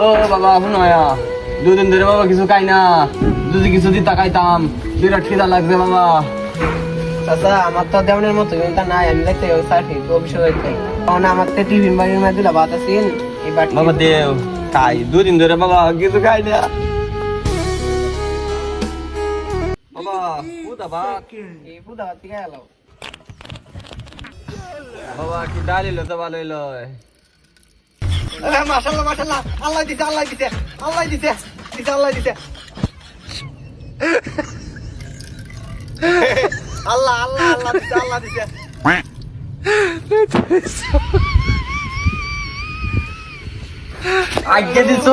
ও বাবা শুনয়া, দুদিন ধরে বাবা কিছু খাই না, যদি কিছু দিতা খাইতাম, বিরাট খিদা লাগছে বাবা। চাচা আমার তো দেওয়ানের মতো তা নাই, আমি দেখতে সার্ফি অফিসে যাইতে কারণ আমার তো টিফিন বাড়ির মধ্যে দিলা ভাত আছেন এই বাটি বাবা দেও খাই, দুদিন ধরে বাবা কিছু খাই না বাবা। পুতা ভাত এই বুদা ভাত থেকে এলো বাবা, কি ডাল এলো তো ভালো এলো। মাশাআল্লাহ মাশাআল্লাহ, আল্লাহ দিছে আল্লাহ দিছে আল্লাহ দিছে দিছে আল্লাহ দিছে আল্লাহ আল্লাহ আল্লাহ দিছে আল্লাহ দিছে আগে দিছ